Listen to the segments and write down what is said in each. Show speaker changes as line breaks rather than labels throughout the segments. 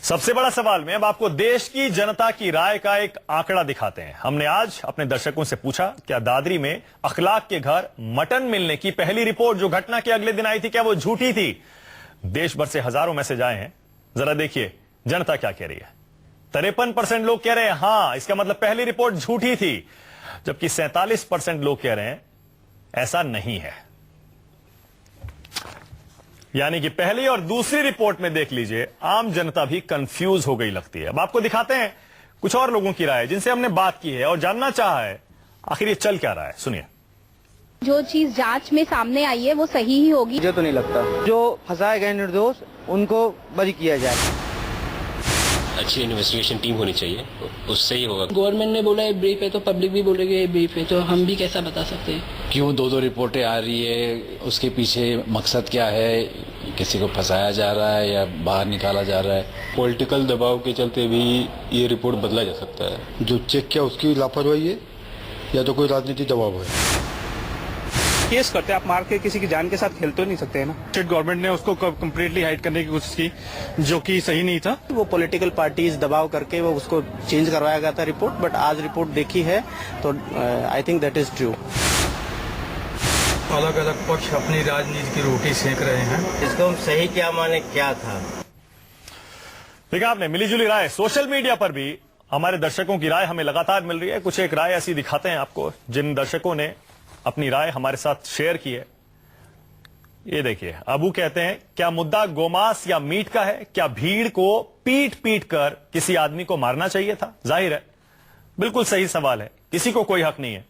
सबसे बड़ा सवाल में अब आपको देश की जनता की राय का एक आंकड़ा दिखाते हैं। हमने आज अपने दर्शकों से पूछा, क्या दादरी में अखलाक के घर मटन मिलने की पहली रिपोर्ट जो घटना के अगले दिन आई थी, क्या वो झूठी थी? देश भर से हजारों मैसेज आए हैं। जरा देखिए जनता क्या कह रही है। 53% लोग कह रहे हैं हां, इसका मतलब पहली रिपोर्ट झूठी थी, जबकि 47% लोग कह रहे हैं ऐसा नहीं है। यानी कि पहली और दूसरी रिपोर्ट में देख लीजिए, आम जनता भी कंफ्यूज हो गई लगती है। अब आपको दिखाते हैं कुछ और लोगों की राय जिनसे हमने बात की है और जानना चाहा है आखिर ये चल क्या रहा है। सुनिए।
जो चीज जांच में सामने आई है वो सही ही होगी।
मुझे तो नहीं लगता जो फंसाए गए निर्दोष उनको बरी किया जाए।
अच्छी इन्वेस्टिगेशन टीम होनी चाहिए, उससे ही होगा।
गवर्नमेंट ने बोला है ब्रीफ है तो पब्लिक भी बोलेगी ये ब्रीफ है, तो हम भी कैसा बता सकते हैं?
क्यों दो रिपोर्टें आ रही है, उसके पीछे मकसद क्या है? किसी को फंसाया जा रहा है या बाहर निकाला जा रहा है?
पॉलिटिकल दबाव के चलते भी ये रिपोर्ट बदला जा सकता है।
जो चेक किया उसकी लापरवाही है या तो कोई राजनीतिक दबाव है।
केस करते आप मार के किसी की जान के साथ खेल तो नहीं सकते है ना। स्टेट गवर्नमेंट ने उसको कम्प्लीटली हाइड करने की कोशिश की, जो कि सही नहीं था।
वो पॉलिटिकल पार्टीज दबाव करके वो उसको चेंज करवाया गया था रिपोर्ट, बट आज रिपोर्ट देखी है तो I think that is true.
अलग अलग पक्ष अपनी राजनीति की रोटी सेक रहे हैं।
इसको हम सही क्या माने, क्या था?
देखा आपने मिलीजुली राय। सोशल मीडिया पर भी हमारे दर्शकों की राय हमें लगातार मिल रही है। कुछ एक राय ऐसी दिखाते हैं आपको जिन दर्शकों ने अपनी राय हमारे साथ शेयर की है। ये देखिए, अबू कहते हैं, क्या मुद्दा गोमांस या मीट का है? क्या भीड़ को पीट पीट कर किसी आदमी को मारना चाहिए था? जाहिर है, बिल्कुल सही सवाल है, किसी को कोई हक नहीं है।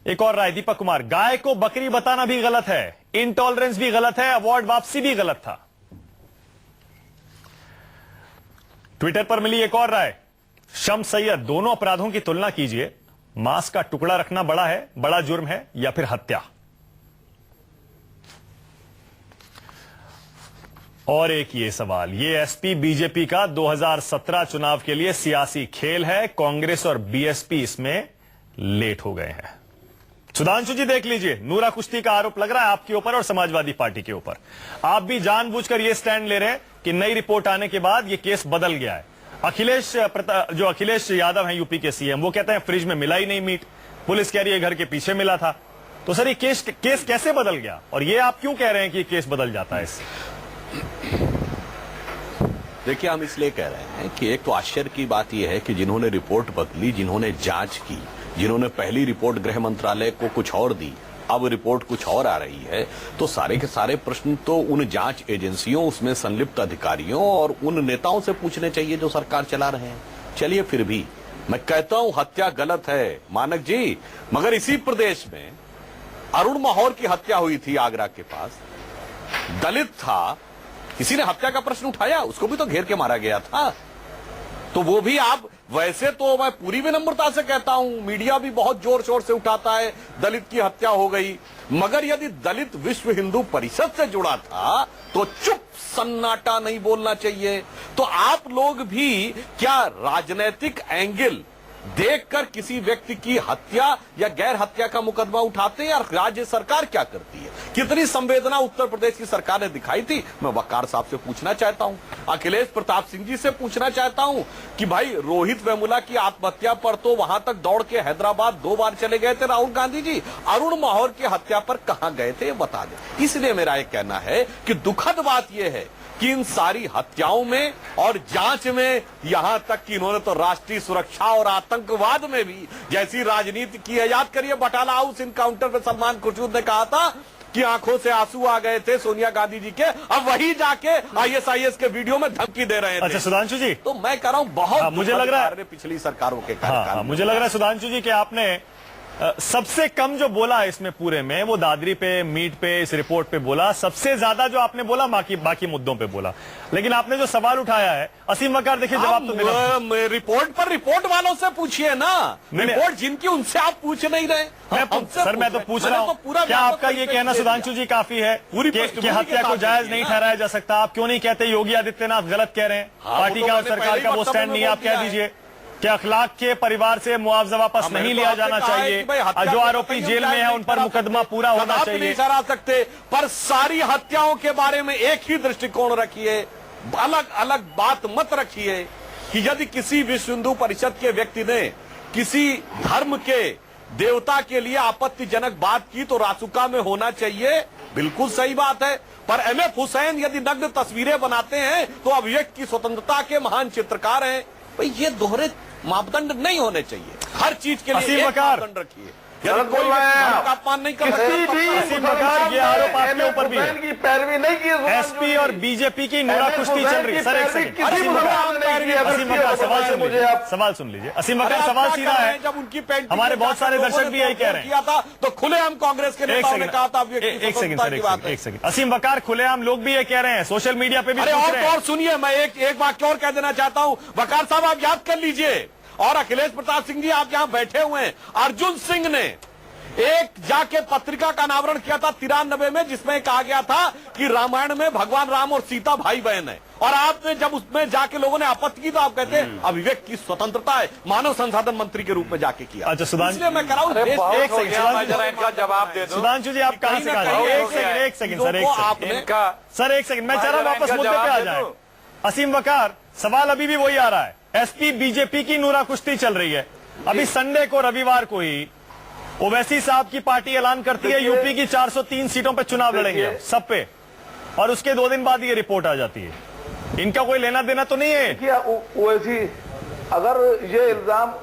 एक और राय, दीपक कुमार, गाय को बकरी बताना भी गलत है, इनटॉलरेंस भी गलत है, अवार्ड वापसी भी गलत था। ट्विटर पर मिली एक और राय, शम्स सैयद, दोनों अपराधों की तुलना कीजिए, मांस का टुकड़ा रखना बड़ा जुर्म है या फिर हत्या? और एक ये सवाल, ये एसपी बीजेपी का 2017 चुनाव के लिए सियासी खेल है, कांग्रेस और बीएसपी इसमें लेट हो गए हैं। सुधांशु जी देख लीजिए, नूरा कुश्ती का आरोप लग रहा है आपके ऊपर और समाजवादी पार्टी के ऊपर। आप भी जानबूझकर यह स्टैंड ले रहे हैं कि नई रिपोर्ट आने के बाद यह केस बदल गया है। अखिलेश यादव हैं यूपी के सीएम, वो कहते हैं फ्रिज में मिला ही नहीं मीट, पुलिस कह रही है घर के पीछे मिला था। तो सर ये केस कैसे बदल गया और ये आप क्यों कह रहे हैं कि केस बदल जाता है इससे?
देखिए, हम इसलिए कह रहे हैं कि एक तो आश्चर्य की बात यह है कि जिन्होंने रिपोर्ट बदली, जिन्होंने जांच की, जिन्होंने पहली रिपोर्ट गृह मंत्रालय को कुछ और दी, अब रिपोर्ट कुछ और आ रही है, तो सारे के सारे प्रश्न तो उन जांच एजेंसियों, उसमें संलिप्त अधिकारियों और उन नेताओं से पूछने चाहिए जो सरकार चला रहे हैं। चलिए, फिर भी मैं कहता हूं हत्या गलत है मानक जी, मगर इसी प्रदेश में अरुण माहौर की हत्या हुई थी आगरा के पास, दलित था, किसी ने हत्या का प्रश्न उठाया, उसको भी तो घेर के मारा गया था। तो वो भी आप, वैसे तो मैं पूरी विनम्रता से कहता हूं, मीडिया भी बहुत जोर शोर से उठाता है दलित की हत्या हो गई, मगर यदि दलित विश्व हिंदू परिषद से जुड़ा था तो चुप सन्नाटा नहीं बोलना चाहिए। तो आप लोग भी क्या राजनीतिक एंगल देखकर किसी व्यक्ति की हत्या या गैर हत्या का मुकदमा उठाते हैं? और राज्य सरकार क्या करती है? कितनी संवेदना उत्तर प्रदेश की सरकार ने दिखाई थी? मैं वकार साहब से पूछना चाहता हूं, अखिलेश प्रताप सिंह जी से पूछना चाहता हूं कि भाई रोहित वेमुला की आत्महत्या पर तो वहां तक दौड़ के हैदराबाद 2 बार चले गए थे राहुल गांधी जी, अरुण माहौर की हत्या पर कहां गए थे, बता दें। इसलिए मेरा एक कहना है कि दुखद बात यह है कि इन सारी हत्याओं में और जांच में, यहां तक कि इन्होंने तो राष्ट्रीय सुरक्षा और आतंकवाद में भी जैसी राजनीति की है। याद करिए बटाला हाउस इनकाउंटर में सलमान खुर्शीद ने कहा था कि आंखों से आंसू आ गए थे सोनिया गांधी जी के, अब वही जाके आईएसआईएस के वीडियो में धमकी दे रहे थे।
अच्छा सुधांशु जी,
तो मैं कह रहा हूं बहुत
मुझे लग रहा है
पिछली सरकारों के कार्यकाल।
मुझे लग रहा है सुधांशु जी कि आपने सबसे कम जो बोला इसमें पूरे में वो दादरी पे, मीट पे, इस रिपोर्ट पे बोला। सबसे ज्यादा जो आपने बोला बाकी मुद्दों पे बोला, लेकिन आपने जो सवाल उठाया है, असीम वकार, देखिए जवाब तो मिला।
रिपोर्ट पर रिपोर्ट वालों से पूछिए ना, रिपोर्ट जिनकी उनसे आप पूछ नहीं रहे।
सर मैं तो पूछ रहा हूँ, क्या आपका ये कहना सुधांशु जी काफी है कि हत्या को जायज नहीं ठहराया जा सकता? आप क्यों नहीं कहते योगी आदित्यनाथ गलत कह रहे हैं, पार्टी का और सरकार का वो स्टैंड नहीं है, आप कह दीजिए कि अखलाक के परिवार से मुआवजा वापस नहीं लिया जाना चाहिए, जो आरोपी जेल में है उन पर मुकदमा पूरा होना चाहिए।
नहीं सरा सकते, पर सारी हत्याओं के बारे में एक ही दृष्टिकोण रखिए अलग अलग बात मत रखिए कि यदि किसी विश्व हिंदू परिषद के व्यक्ति ने किसी धर्म के देवता के लिए आपत्तिजनक बात की तो रासुका में होना चाहिए, बिल्कुल सही बात है। पर एमएफ हुसैन यदि नग्न तस्वीरें बनाते हैं तो अभिव्यक्ति की स्वतंत्रता के महान चित्रकार हैं। भाई ये दोहरे मापदंड नहीं होने चाहिए, हर चीज के लिए एक मापदंड रखिए। यदि कोई धर्म का अपमान नहीं कर
सकता, ये आरोप आपके ऊपर भी है
की पैरवी नहीं की,
एसपी और बीजेपी की नोरा कुश्ती चल रही है। सर एक सेकंड, असीम बकार सवाल सुन लीजिए। असीम बकार सवाल सीधा है,
जब उनकी पेंटिंग
हमारे बहुत सारे दर्शक भी यही कह रहे हैं
किया था तो खुलेआम कांग्रेस के नेताओं ने कहा था
एक सेकंड असीम बकार खुलेआम लोग भी ये कह रहे हैं, सोशल मीडिया पे भी पूछ रहे हैं।
और सुनिए, मैं एक वाक्य और कह देना चाहता हूं। वकार साहब आप याद कर लीजिए, और अखिलेश प्रताप सिंह जी आप यहां बैठे हुए हैं, अर्जुन सिंह ने एक जाके पत्रिका का अनावरण किया था 93 में, जिसमें कहा गया था कि रामायण में भगवान राम और सीता भाई बहन है, और आपने जब उसमें जाके लोगों ने आपत्ति की तो आप कहते हैं अभिव्यक्ति की स्वतंत्रता है, मानव संसाधन मंत्री के रूप में जाके किया।
अच्छा सुधांशु,
इसलिए मैं कह रहा हूं
इनका जवाब दे दो।
सुधांशु जी आप कहां से कहा? एक सेकंड सर, एक सेकंड मैं चाह रहा हूं वापस मुद्दे पे आ जाए। असीम बकार सवाल अभी भी वही आ रहा है, एसपी बीजेपी की नूरा कुश्ती चल रही है। अभी संडे को, रविवार को ही ओवैसी साहब की पार्टी ऐलान करती है यूपी की 403 सीटों पे चुनाव लड़ेंगे सब पे, और उसके 2 दिन बाद ये रिपोर्ट आ जाती है। इनका कोई लेना देना तो नहीं है?
ओवैसी अगर ये इल्जाम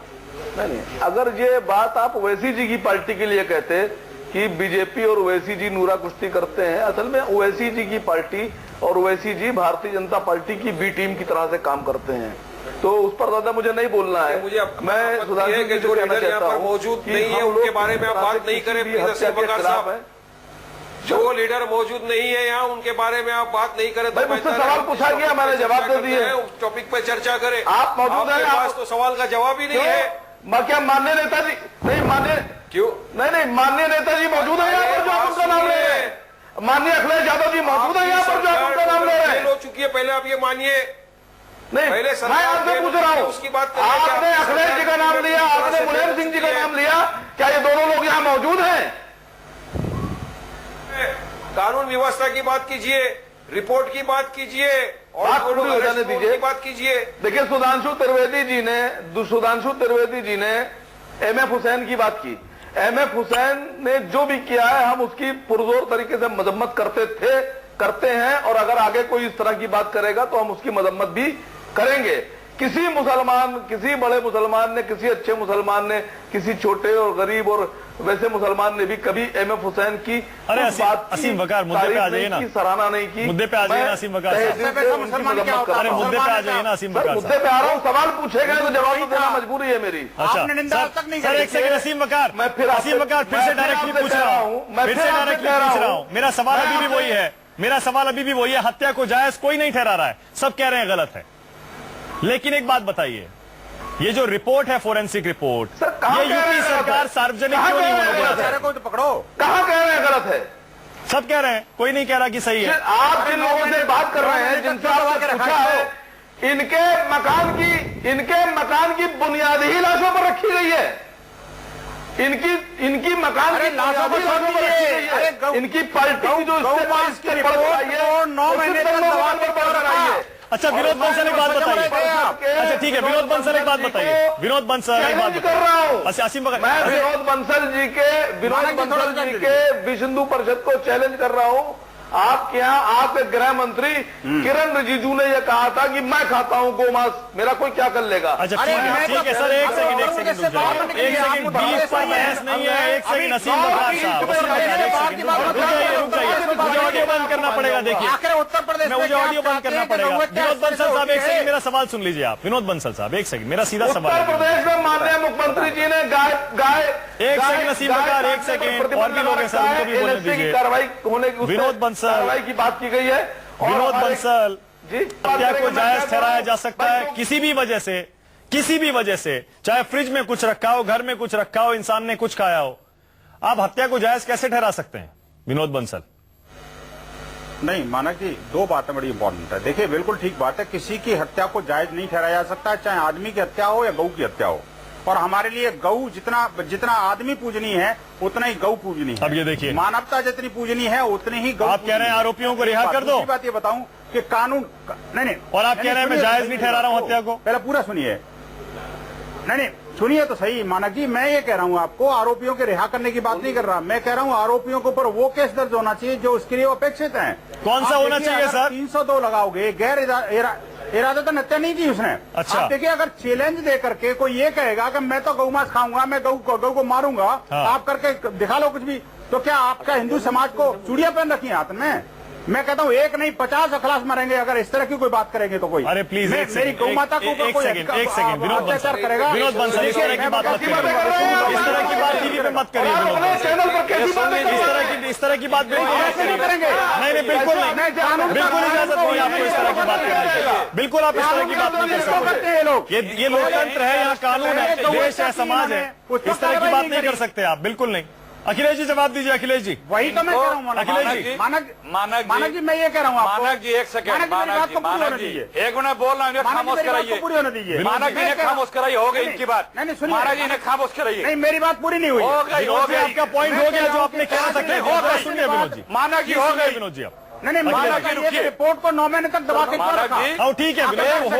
नहीं, अगर ये बात आप ओवैसी जी की पार्टी के लिए कहते कि बीजेपी और ओवैसी जी नूरा कुश्ती करते हैं, असल में ओवैसी जी की पार्टी और ओवैसी जी भारतीय जनता पार्टी की बी टीम की तरह से काम करते हैं, तो उस पर ज्यादा मुझे नहीं बोलना है। मैं सुधांशु जी को कहना चाहता हूं
मौजूद नहीं है उनके बारे में आप बात नहीं करें प्लीज असीम बकार साहब। जो लीडर मौजूद नहीं है यहाँ उनके बारे में आप बात नहीं करें तो
मुझसे सवाल पूछा गया, मैंने जवाब दे दिए।
उस टॉपिक पे चर्चा करें।
आप मौजूद हैं,
आपके पास तो सवाल का जवाब ही नहीं है।
क्या माननीय नेताजी नहीं माननीय
क्यों
नहीं माननीय नेताजी मौजूद है यहाँ पर जो आप उनका नाम ले रहे हैं? माननीय अखिलेश यादव जी मौजूद है यहाँ पर जो आप उनका नाम ले रहे हैं?
हो चुकी है, पहले आप ये मानिए।
नहीं, मैं आपसे पूछ रहा हूँ,
उसकी बात
आपने अखिलेश जी का नाम लिया, आपने मुलायम सिंह जी का नाम लिया, क्या ये दोनों लोग यहाँ मौजूद हैं?
कानून व्यवस्था की बात कीजिए, रिपोर्ट की बात कीजिए, और
हो जाने दीजिए,
बात कीजिए।
देखिए सुधांशु त्रिवेदी जी ने एमएफ हुसैन की बात की। एमएफ हुसैन ने जो भी किया है हम उसकी पुरजोर तरीके से मजम्मत करते हैं, और अगर आगे कोई इस तरह की बात करेगा तो हम उसकी मजम्मत भी करेंगे। किसी मुसलमान, किसी बड़े मुसलमान ने, किसी अच्छे मुसलमान ने, किसी छोटे और गरीब और वैसे मुसलमान ने भी कभी एमएफ हुसैन की
असीम बकार मुद्दे पे आ जाइए ना,
सराहना नहीं की।
मुद्दे पे आ जाइए ना असीम बकार साहब, अरे मुद्दे पे आ जाइए ना असीम बकार साहब।
मुद्दे पे आ रहा हूँ, सवाल पूछेगा तो जवाब तो देना मजबूरी है मेरी।
अच्छा सर एक सेकंड असीम बकार,
मैं फिर
असीम बकार फिर से डायरेक्टली पूछ रहा हूँ, मेरा सवाल अभी भी वही है, मेरा सवाल अभी भी वही है, हत्या को जायज कोई नहीं ठहरा रहा है, सब कह रहे हैं गलत है। लेकिन एक बात बताइए, ये जो रिपोर्ट है फोरेंसिक रिपोर्ट, ये यूपी सरकार सार्वजनिक क्यों नहीं होने देती?
को तो पकड़ो,
कहाँ कह रहे हैं गलत है?
सब कह रहे हैं, कोई नहीं कह रहा कि सही है।
आप जिन लोगों से बात कर रहे हैं, जिनसे आपने पूछा है, इनके मकान की बुनियादी ही लाशों पर रखी गई है। इनकी मकान की लाशों पर रखी गई है। इनकी पार्टी की जो इसके पड़ रही है 9 महीने तक दवा पर पड़ रही है।
अच्छा विनोद बंसल एक बात बताइए, अच्छा ठीक है विनोद बंसल एक बात बताइए, विनोद बंसल एक बात
कर रहा हूँ।
अच्छा असीम बकार,
मैं विनोद बंसल जी के विश्व हिंदू परिषद को चैलेंज कर रहा हूँ। आपके यहाँ आपके गृह मंत्री किरण रिजिजू ने यह कहा था कि मैं खाता हूँ गोमांस, मेरा कोई क्या कर लेगा।
अच्छा ठीक है सर, एक सेकंड बीफ पर बहस नहीं है, एक सेकंड असीम बकार साहब, रुक जाइए, मुझे ऑडियो बंद करना पड़ेगा। देखिए उत्तर प्रदेश में मुझे ऑडियो बंद करना पड़ेगा। विनोद बंसल साहब एक सेकंड मेरा सवाल सुन लीजिए आप। विनोद बंसल साहब एक सेकंड, मेरा सीधा सवाल।
उत्तर प्रदेश में माननीय मुख्यमंत्री जी ने गाय
एक सेकंड असीम बकार, एक सेकंड और भी लोग हैं सर, उनको भी बोलने दीजिए।
कार्रवाई होने की
विनोद बंसल
कार्रवाई की बात की गई है।
विनोद बंसल जी, हत्या को जायज ठहराया जा सकता है किसी भी वजह से, चाहे फ्रिज में कुछ रखा हो, घर में कुछ रखा हो, इंसान ने कुछ खाया हो, आप हत्या को जायज कैसे ठहरा सकते हैं विनोद बंसल?
नहीं, माना कि 2 बातें बड़ी इंपॉर्टेंट है। देखिए बिल्कुल ठीक बात है, किसी की हत्या को जायज नहीं ठहराया जा सकता, चाहे आदमी की हत्या हो या गऊ की हत्या हो। और हमारे लिए गऊ जितना आदमी पूजनी है उतना ही गऊ पूजनी है।
अब ये देखिए,
मानवता जितनी पूजनी है उतनी ही गऊ।
आप कह रहे हैं आरोपियों को रिहा कर दो।
बात ये बताऊं, कि कानून नहीं
और आप कह रहे हैं मैं जायज नहीं ठहरा रहा हूं हत्या को?
पहले पूरा सुनिए। नहीं सुनिए तो सही मानक जी, मैं ये कह रहा हूं आपको, आरोपियों के रिहा करने की बात नहीं कर रहा। मैं कह रहा हूं आरोपियों के ऊपर वो केस दर्ज होना चाहिए जो उसके लिए अपेक्षित हैं।
कौन सा होना चाहिए सर?
302 लगाओगे, गैर इरादतन हत्या नहीं की उसने।
अच्छा।
आप देखिए, अगर चैलेंज दे करके कोई ये कहेगा कि मैं तो गौ मांस खाऊंगा, मैं गौ को मारूंगा, आप करके दिखा लो कुछ भी, तो क्या आपका हिंदू समाज को चूड़ियां पहन रखी हाथ में? मैं कहता हूँ एक नहीं 50 अखलास मरेंगे अगर इस तरह की कोई बात करेंगे तो कोई।
अरे प्लीज
मेरी गौ माता को
एक सेकंड विनोद बंसल
करेगा।
विनोद बंसल इस तरह की बात मत करिए, इस तरह की बात टीवी पे मत करिए विनोद बंसल, इस तरह की बात
नहीं करेंगे।
नहीं बिल्कुल नहीं, बिल्कुल इजाजत नहीं आपको इस तरह की बात करने की, बिल्कुल आप इस तरह की बात नहीं कर सकते। ये लोकतंत्र है, यहाँ कानून है, देश है, समाज है, इस तरह की बात नहीं कर सकते आप, बिल्कुल नहीं। अखिलेश जी जवाब दीजिए। अखिलेश जी
वही तो मैं कह रहा हूँ
अखिलेश जी।
मानक जी मैं ये कह रहा हूँ आपको।
मानक जी एक सेकंड, मानक जी एक मिनट बोल रहा हूँ, खामोश कराइए।
पूरी होने दीजिए।
मानक जी ने खामोश कराइए, हो गई इनकी बात।
नहीं सुनिए,
मानक जी ने खामोश कराइए।
नहीं मेरी बात पूरी नहीं हुई।
हो गई
आपका पॉइंट हो गया जो आपने कहना था। सुनिए विनोद जी,
मानक जी हो गई।
विनोद जी आप
नहीं मानक जी रिपोर्ट को 9 महीने तक दबा के रखा।
हाँ ठीक है विनोद,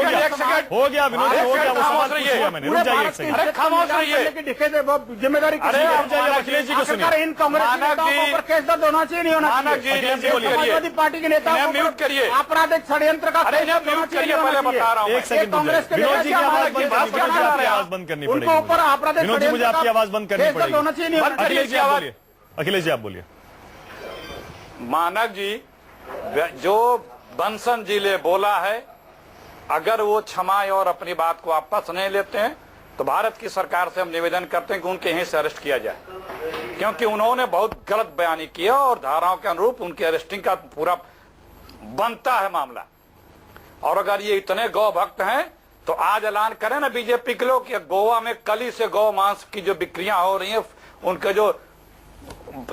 हो गया विनोद जी, हो गया, वो सवाल पूछ लिया मैंने। रुक जाइए एक सेकंड,
खामोश रहिए, जिम्मेदारी
अखिलेश जी को सुनिए।
इन कांग्रेस नेताओं के ऊपर केस दर्ज होना चाहिए नहीं होना चाहिए? समाजवादी पार्टी के नेताओं
म्यूट करिए,
आपराधिक षड्यंत्र का
म्यूट करिए, पहले बता रहा हूँ।
एक सेकंड
कांग्रेस के
विनोद जी की आवाज बंद करनी पड़ेगी,
उनके ऊपर आपराधिक
विनोद जी मुझे आपकी आवाज बंद करनी पड़ेगी।
होना चाहिए नहीं होना चाहिए?
अखिलेश जी आप बोलिए, अखिलेश जी आप बोलिए।
मानक जी जो बंसन जी ने बोला है, अगर वो क्षमा और अपनी बात को वापस नहीं लेते हैं तो भारत की सरकार से हम निवेदन करते हैं कि उनके यहीं से अरेस्ट किया जाए, क्योंकि उन्होंने बहुत गलत बयानी किया और धाराओं के अनुरूप उनकी अरेस्टिंग का पूरा बनता है मामला। और अगर ये इतने गौ भक्त हैं तो आज ऐलान करें ना बीजेपी के लोग कि गोवा में कली से गौ मांस की जो बिक्रियां हो रही हैं, उनके जो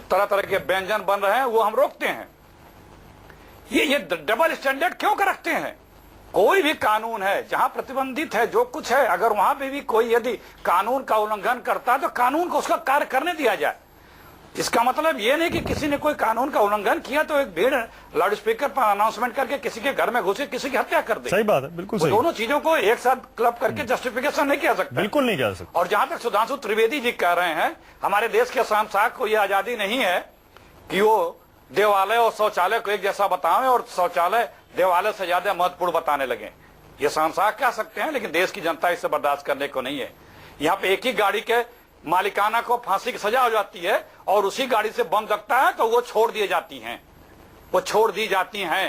तरह तरह के व्यंजन बन रहे हैं वो हम रोकते हैं। ये डबल स्टैंडर्ड क्यों कर रखते हैं? कोई भी कानून है जहां प्रतिबंधित है जो कुछ है, अगर वहां पे भी कोई यदि कानून का उल्लंघन करता है तो कानून को उसका कार्य करने दिया जाए। इसका मतलब ये नहीं कि किसी ने कोई कानून का उल्लंघन किया तो एक भीड़ लाउड स्पीकर पर अनाउंसमेंट करके किसी के घर में घुसे किसी की हत्या कर दे।
सही बात है, बिल्कुल सही।
दोनों चीजों को एक साथ क्लब करके जस्टिफिकेशन नहीं किया सकता,
बिल्कुल नहीं किया सकता।
और जहां तक सुधांशु त्रिवेदी जी कह रहे हैं, हमारे देश के शहंशाह को यह आजादी नहीं है कि वो देवालय और शौचालय को एक जैसा बताएं और शौचालय देवालय से ज्यादा महत्वपूर्ण बताने लगे। ये शहंशाह कह सकते हैं, लेकिन देश की जनता इसे बर्दाश्त करने को नहीं है। यहाँ पे एक ही गाड़ी के मालिकाना को फांसी की सजा हो जाती है और उसी गाड़ी से बम लगता है तो वो छोड़ दी जाती हैं, वो छोड़ दी जाती हैं।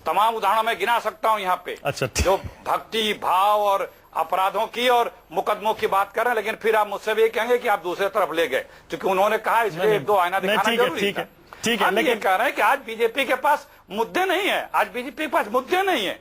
तमाम उदाहरणों में गिना सकता हूं यहाँ पे।
अच्छा,
जो भक्ति भाव और अपराधों की और मुकदमों की बात कर रहे हैं, लेकिन फिर आप मुझसे भी कहेंगे कि आप दूसरे तरफ ले गए, क्योंकि उन्होंने कहा इसलिए एक दो आईना दिखाना जरूरी था।
ठीक है,
लेकिन कह रहे हैं कि आज बीजेपी के पास मुद्दे नहीं है, आज बीजेपी के पास मुद्दे नहीं है।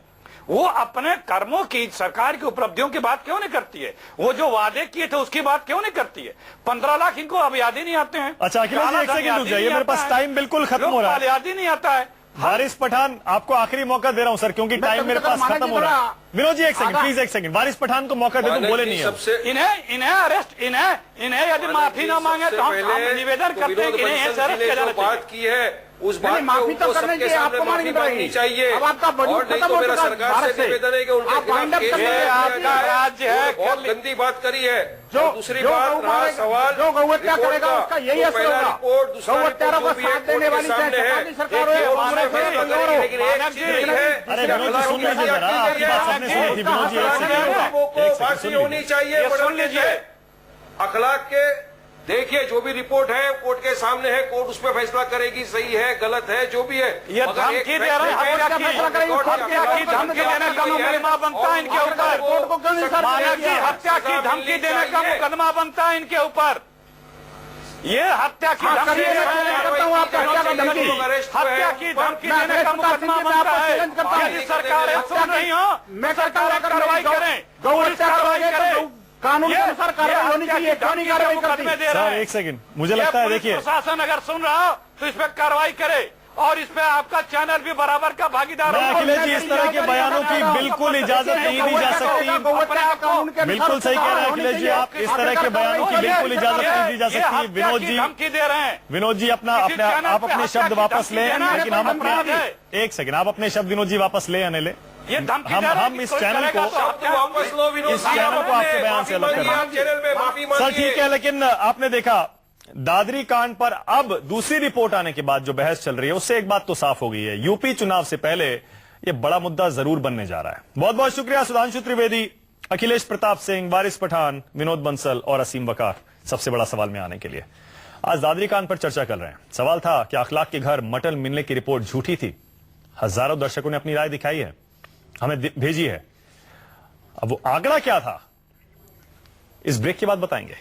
वो अपने कर्मों की, सरकार की उपलब्धियों की बात क्यों नहीं करती है? वो जो वादे किए थे उसकी बात क्यों नहीं करती है? 15 लाख इनको अब याद ही नहीं आते हैं।
अच्छा अखिलेश जी एक सेकंड रुक जाइए, मेरे पास टाइम बिल्कुल खत्म हो रहा है,
याद ही नहीं आता है।
वारिस पठान आपको आखिरी मौका दे रहा हूं सर, क्योंकि टाइम मेरे पास खत्म हो रहा है। विनोद जी एक सेकंड प्लीज, एक सेकंड, वारिस पठान को मौका दे दूं, बोले नहीं है।
इन्हें अरेस्ट, इन्हें यदि माफी ना मांगे तो हम निवेदन करते हैं कि इन्हें अरेस्ट किया जाना
बात की है उस बात
माफी तो करने की आपको मांगनी पड़ेगी
चाहिए।
अब आपका वजूद खत्म हो चुका है,
सरकार से निवेदन है कि उनके
आपका राज्य है,
बहुत गंदी बात करी है।
जो
दूसरी बात रहा सवाल,
जो गौ हत्या करेगा उसका यही असर होगा। गौ हत्यारों को साथ देने वाली चाहे सरकार हो,
लेकिन एक चीज है,
अरे विनोद जी सुन लीजिए जरा, आपकी बात सबने सुनी थी। विनोद जी
को फांसी होनी चाहिए।
सुन लीजिए,
अखलाक के देखिए जो भी रिपोर्ट है कोर्ट के सामने है, कोर्ट उस पर फैसला करेगी, सही है गलत है जो भी है।
ये धमकी दे रहे हैं, हत्या की धमकी देने का मुकदमा बनता है इनके ऊपर। हत्या की धमकी देने का मुकदमा बनता है इनके ऊपर। ये हत्या की धमकी देने का मुकदमा बनता है। यदि सरकार सुन रही हो, मैं सरकार कार्रवाई करें, पुलिस कार्रवाई करे,
कानून के अनुसार कार्रवाई होनी चाहिए। कानूनी कार्रवाई करते
सर एक सेकंड, मुझे लगता है देखिए
प्रशासन अगर सुन रहा हो तो इस पर कार्रवाई करे
और इसमें आपका चैनल भी बराबर का भागीदार
मैं अखिलेश जी, इस तरह के बयानों की बिल्कुल इजाजत नहीं दी जा सकती। बिल्कुल सही कह रहे हैं अखिलेश जी, आप इस तरह के बयानों की बिल्कुल इजाजत नहीं दी जा सकती। विनोद जी,
धमकी दे रहे हैं।
विनोद जी आप अपने शब्द वापस लें, लेकिन हम अपने एक सेकंड, आप अपने शब्द विनोद जी वापस ले आने ले।
ये
हम इस चैनल को
वापस लो विनोद,
इस चैनल को आपके बयान से अलग करना।
चैनल में माफी मांगिए।
सर ठीक है, लेकिन आपने देखा दादरी कांड पर अब दूसरी रिपोर्ट आने के बाद जो बहस चल रही है उससे एक बात तो साफ हो गई है, यूपी चुनाव से पहले यह बड़ा मुद्दा जरूर बनने जा रहा है। बहुत बहुत शुक्रिया सुधांशु त्रिवेदी, अखिलेश प्रताप सिंह, वारिस पठान, विनोद बंसल और असीम वकार सबसे बड़ा सवाल में आने के लिए। आज दादरी कांड पर चर्चा कर रहे हैं। सवाल था कि अखलाक के घर मटन मिलने की रिपोर्ट झूठी थी। हजारों दर्शकों ने अपनी राय दिखाई है, हमें भेजी है। अब वो आंकड़ा क्या था, इस ब्रेक के बाद बताएंगे।